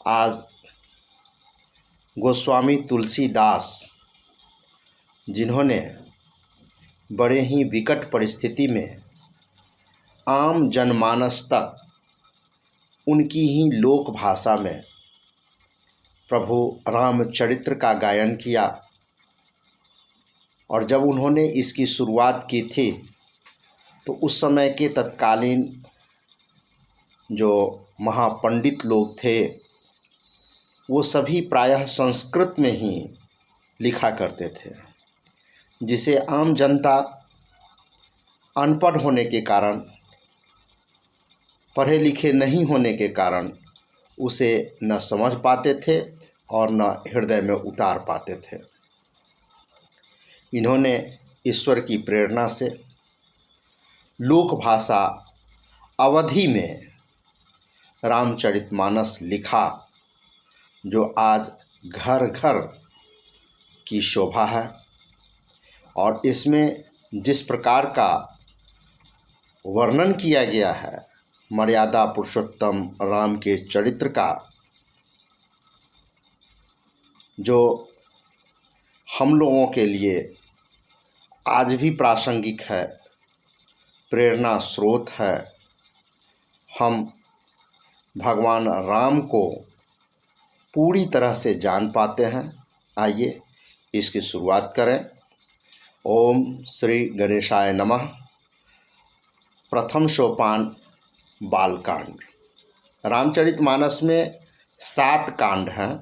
आज गोस्वामी तुलसीदास, जिन्होंने बड़े ही विकट परिस्थिति में आम जनमानस तक उनकी ही लोक भाषा में प्रभु रामचरित्र का गायन किया। और जब उन्होंने इसकी शुरुआत की थी तो उस समय के तत्कालीन जो महापंडित लोग थे वो सभी प्रायः संस्कृत में ही लिखा करते थे, जिसे आम जनता अनपढ़ होने के कारण, पढ़े लिखे नहीं होने के कारण उसे न समझ पाते थे और न हृदय में उतार पाते थे। इन्होंने ईश्वर की प्रेरणा से लोक भाषा अवधि में रामचरितमानस लिखा, जो आज घर घर की शोभा है। और इसमें जिस प्रकार का वर्णन किया गया है मर्यादा पुरुषोत्तम राम के चरित्र का, जो हम लोगों के लिए आज भी प्रासंगिक है, प्रेरणा स्रोत है। हम भगवान राम को पूरी तरह से जान पाते हैं। आइए इसकी शुरुआत करें। ओम श्री गणेशाय नमः। प्रथम सोपान बालकांड। रामचरितमानस में 7 कांड हैं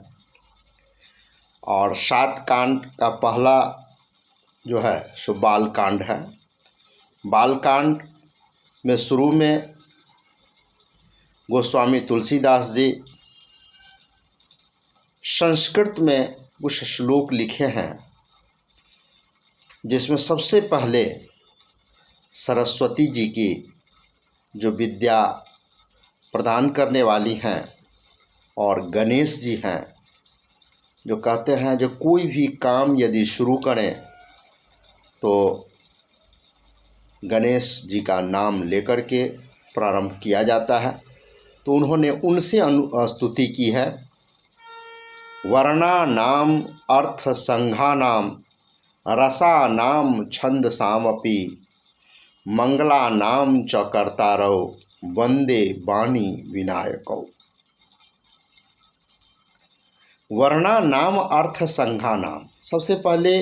और 7 कांड का पहला जो है सो बालकांड है। बालकांड में शुरू में गोस्वामी तुलसीदास जी संस्कृत में कुछ श्लोक लिखे हैं, जिसमें सबसे पहले सरस्वती जी की जो विद्या प्रदान करने वाली हैं और गणेश जी हैं, जो कहते हैं जो कोई भी काम यदि शुरू करें तो गणेश जी का नाम लेकर के प्रारंभ किया जाता है। तो उन्होंने उनसे स्तुति की है। वर्णा नाम अर्थ संघा नाम रसा नाम छंद सामपि मंगला नाम च कर्तारौ वंदे वाणी विनायकौ। वर्णा नाम अर्थ संघा नाम, सबसे पहले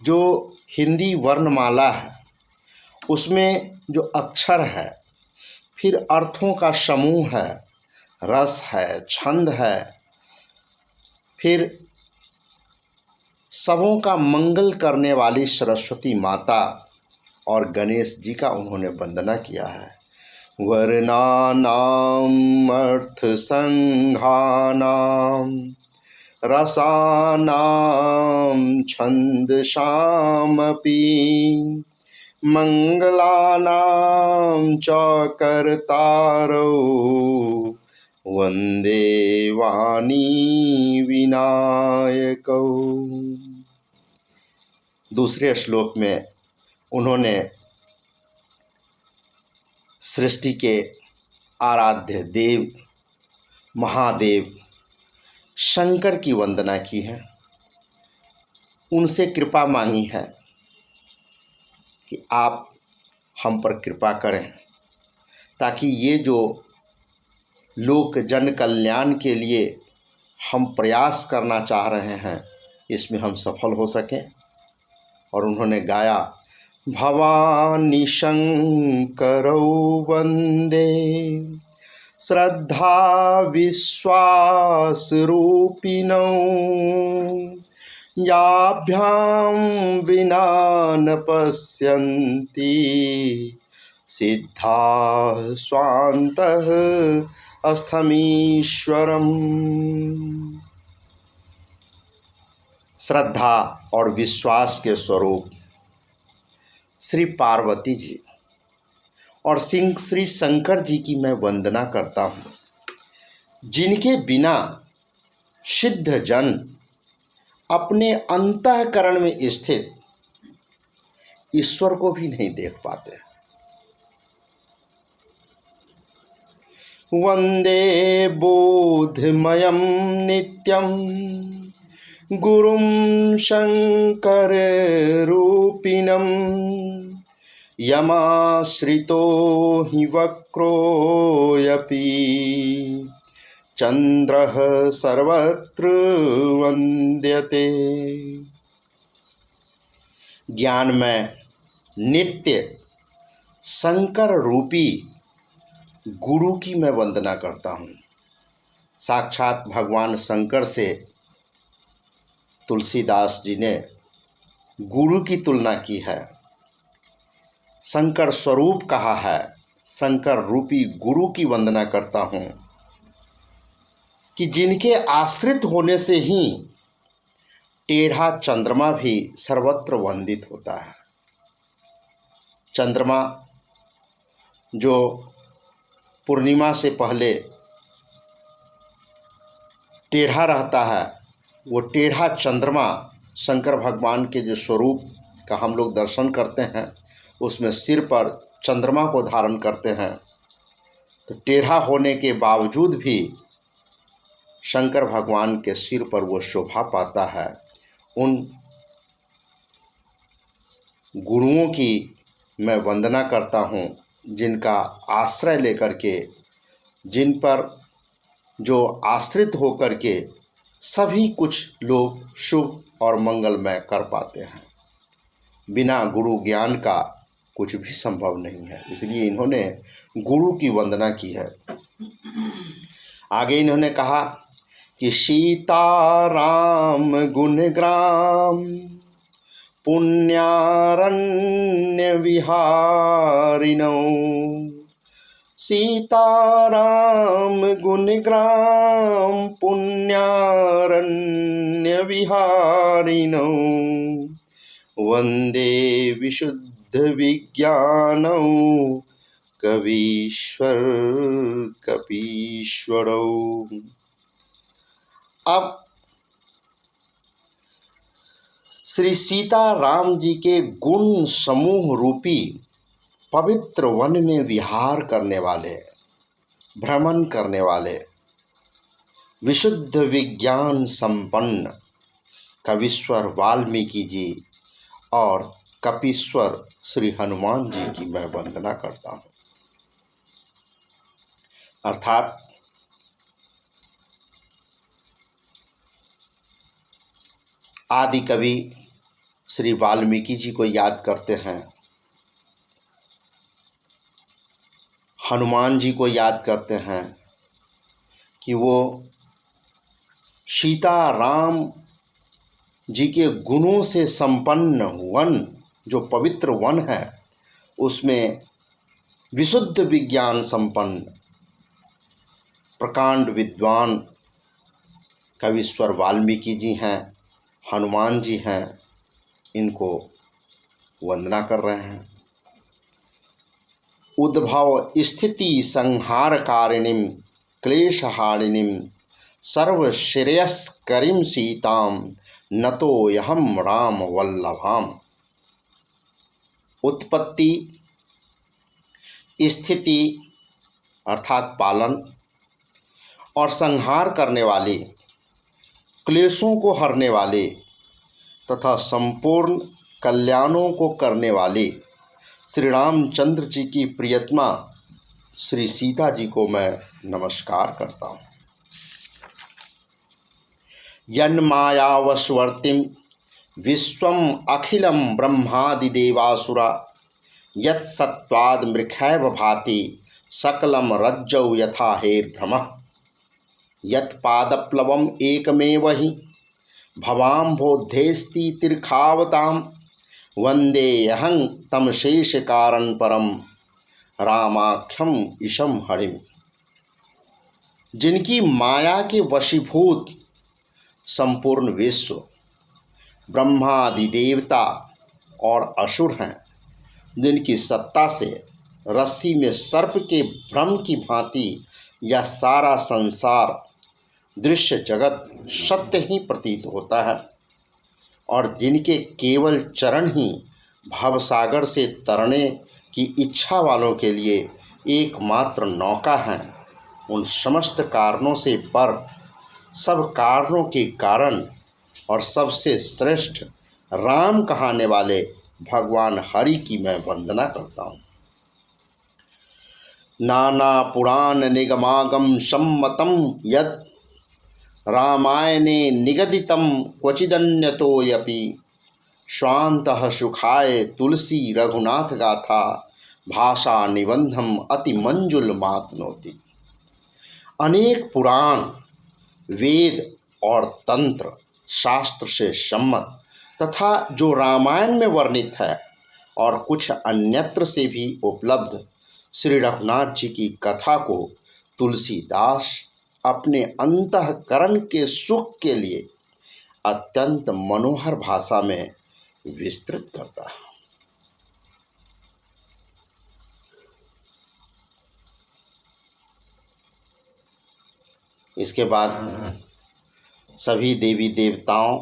जो हिंदी वर्णमाला है उसमें जो अक्षर है, फिर अर्थों का समूह है, रस है, छंद है, फिर सबों का मंगल करने वाली सरस्वती माता और गणेश जी का उन्होंने वंदना किया है। वर्णानाम अर्थ संघानाम रसानाम छंदसामपि मंगलानां च कर्तारौ वंदे वाणी विनायकौ। दूसरे श्लोक में उन्होंने सृष्टि के आराध्य देव महादेव शंकर की वंदना की है, उनसे कृपा मांगी है कि आप हम पर कृपा करें ताकि ये जो लोक जन कल्याण के लिए हम प्रयास करना चाह रहे हैं इसमें हम सफल हो सकें। और उन्होंने गाया भवानी शंकरौ वंदे श्रद्धा विश्वास रूपिणौ याभ्यां विना न पश्यन्ति सिद्धा स्वान्तः अस्थमीश्वरम्। श्रद्धा और विश्वास के स्वरूप श्री पार्वती जी और श्री शंकर जी की मैं वंदना करता हूँ, जिनके बिना सिद्ध जन अपने अंतःकरण में स्थित ईश्वर को भी नहीं देख पाते। वंदे बोधमयं नित्यं गुरुं शङ्कररूपिणं यमाश्रितो हि वक्रोऽपि चंद्रः सर्वत्र वंद्यते। ज्ञान में नित्य शंकर रूपी गुरु की मैं वंदना करता हूँ। साक्षात भगवान शंकर से तुलसीदास जी ने गुरु की तुलना की है, शंकर स्वरूप कहा है। शंकर रूपी गुरु की वंदना करता हूँ कि जिनके आश्रित होने से ही टेढ़ा चंद्रमा भी सर्वत्र वंदित होता है। चंद्रमा जो पूर्णिमा से पहले टेढ़ा रहता है, वो टेढ़ा चंद्रमा शंकर भगवान के जो स्वरूप का हम लोग दर्शन करते हैं, उसमें सिर पर चंद्रमा को धारण करते हैं, तो टेढ़ा होने के बावजूद भी शंकर भगवान के सिर पर वो शोभा पाता है। उन गुरुओं की मैं वंदना करता हूँ जिनका आश्रय लेकर के, जिन पर जो आश्रित होकर के सभी कुछ लोग शुभ और मंगलमय कर पाते हैं। बिना गुरु ज्ञान का कुछ भी संभव नहीं है, इसलिए इन्होंने गुरु की वंदना की है। आगे इन्होंने कहा कि सीताराम गुणग्राम पुण्यारण्य विहारिणौ, सीताराम गुणग्राम पुण्यारण्य विहारिणौ, वंदे विशुद्ध विज्ञानौ कवीश्वर कपीश्वरौ। अब श्री सीताराम जी के गुण समूह रूपी पवित्र वन में विहार करने वाले, भ्रमण करने वाले, विशुद्ध विज्ञान संपन्न कवीश्वर वाल्मीकि जी और कपीश्वर श्री हनुमान जी की मैं वंदना करता हूँ। अर्थात आदि कवि श्री वाल्मीकि जी को याद करते हैं, हनुमान जी को याद करते हैं कि वो सीता राम जी के गुणों से संपन्न वन, जो पवित्र वन है, उसमें विशुद्ध विज्ञान संपन्न प्रकांड विद्वान कवीश्वर वाल्मीकि जी हैं, हनुमान जी हैं, इनको वंदना कर रहे हैं। उद्भव स्थिति संहारकारिणीं क्लेशहारिणीं सर्वश्रेयस्करीं सीतां नतोऽहं राम वल्लभाम। उत्पत्ति, स्थिति अर्थात पालन और संहार करने वाली, क्लेशों को हरने वाली तथा संपूर्ण कल्याणों को करने वाली श्री रामचंद्र जी की प्रियतमा श्री सीता जी को मैं नमस्कार करता हूँ। यन्मायावशवर्तिं विश्वम अखिलम ब्रह्मादिदेवासुरा यत्सत्वाद मृखैव भाति सकलम रज्जौ यथा हेर्भ्रमः यत्पादप्लवम् एकमेव हि भवाम्भोधेस्ति तीर्खावतां वंदेऽहं तं शेषकारणं परम रामाख्यम ईशम हरिम। जिनकी माया के वशीभूत संपूर्ण विश्व, ब्रह्मादि देवता और असुर हैं, जिनकी सत्ता से रस्सी में सर्प के भ्रम की भांति यह सारा संसार दृश्य जगत सत्य ही प्रतीत होता है, और जिनके केवल चरण ही भवसागर से तरने की इच्छा वालों के लिए एकमात्र नौका हैं, उन समस्त कारणों से पर सब कारणों के कारण और सबसे श्रेष्ठ राम कहाने वाले भगवान हरि की मैं वंदना करता हूँ। नाना पुराण निगमागम सम्मतम यत् रामायणे निगदितम क्वचिदन्यतोऽपि स्वान्तः सुखाय तुलसी रघुनाथ गाथा भाषा निबंधम अति मंजुल मातनोति। अनेक पुराण, वेद और तंत्र शास्त्र से सम्मत तथा जो रामायण में वर्णित है और कुछ अन्यत्र से भी उपलब्ध श्री रघुनाथ जी की कथा को तुलसीदास अपने अंतःकरण के सुख के लिए अत्यंत मनोहर भाषा में विस्तृत करता है। इसके बाद सभी देवी देवताओं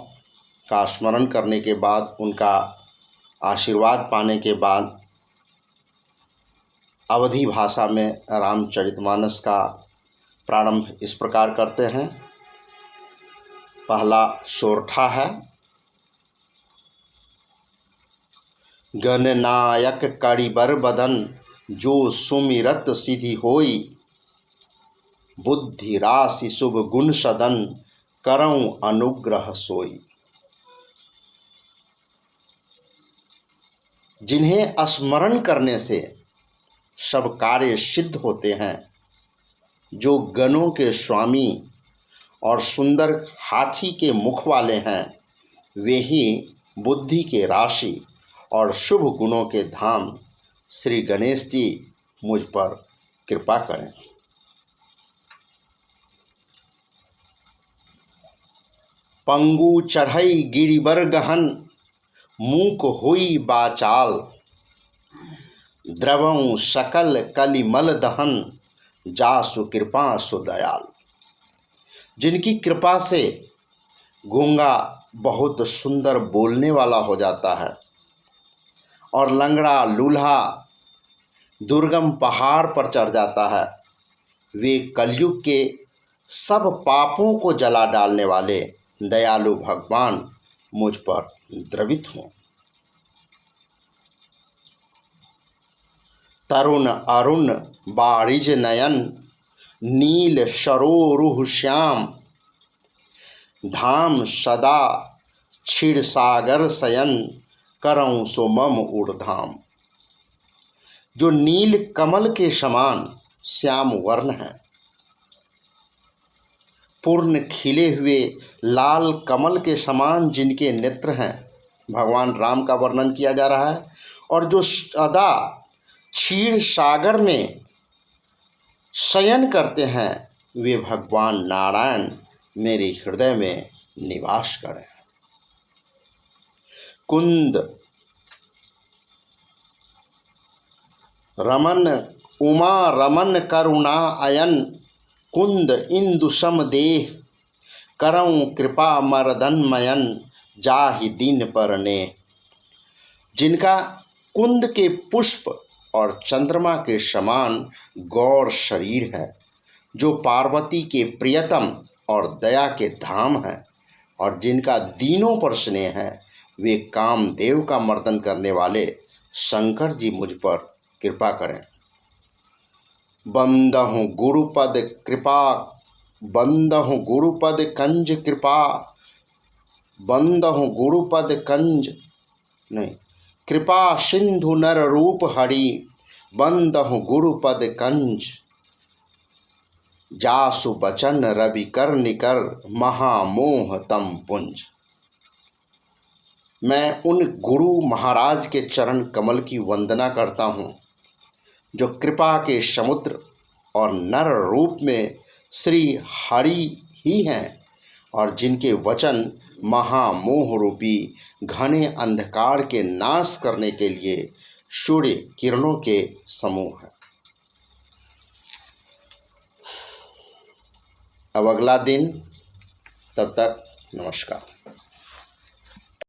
का स्मरण करने के बाद, उनका आशीर्वाद पाने के बाद अवधी भाषा में रामचरितमानस का प्रारंभ इस प्रकार करते हैं। पहला सोरठा है। गणनायक करिबर बदन जो सुमिरत सिद्धि होई, बुद्धि राशि शुभ गुण सदन करऊं अनुग्रह सोई। जिन्हें स्मरण करने से सब कार्य सिद्ध होते हैं, जो गणों के स्वामी और सुंदर हाथी के मुख वाले हैं, वे ही बुद्धि के राशि और शुभ गुणों के धाम श्री गणेश जी मुझ पर कृपा करें। पंगु चढ़ई गिरिबर गहन मूक हुई बाचाल, द्रवं सकल कलिमल दहन जासु कृपा सुदयाल। जिनकी कृपा से गूंगा बहुत सुंदर बोलने वाला हो जाता है और लंगड़ा लूल्हा दुर्गम पहाड़ पर चढ़ जाता है, वे कलयुग के सब पापों को जला डालने वाले दयालु भगवान मुझ पर द्रवित हों। तरुण अरुण बारिज नयन नील सरोरुह श्याम, धाम सदा क्षीर सागर शयन करऊं सो मम ऊर्धाम। जो नील कमल के समान श्याम वर्ण है, पूर्ण खिले हुए लाल कमल के समान जिनके नेत्र हैं, भगवान राम का वर्णन किया जा रहा है। और जो सदा क्षीर सागर में शयन करते हैं, वे भगवान नारायण मेरे हृदय में निवास करें। कुंद रमन उमा रमन करुणा अयन, कुंद इंदु सम देह करऊं कृपा मर्दनमयन जाहि दिन पर ने। जिनका कुंद के पुष्प और चंद्रमा के समान गौर शरीर है, जो पार्वती के प्रियतम और दया के धाम है, और जिनका दीनों पर स्नेह है, वे कामदेव का मर्दन करने वाले शंकर जी मुझ पर कृपा करें। बंदहु गुरुपद कृपा, बंदहु गुरुपद कंज कृपा, बंदहु गुरुपद कंज नहीं, कृपा सिंधु नर रूप हरि, बंदहु गुरुपद कंज जासु बचन रवि कर निकर महामोह तम पुंज। मैं उन गुरु महाराज के चरण कमल की वंदना करता हूँ, जो कृपा के समुद्र और नर रूप में श्री हरि ही हैं, और जिनके वचन महामोह रूपी घने अंधकार के नाश करने के लिए सूर्य किरणों के समूह है। अब अगला दिन, तब तक नमस्कार।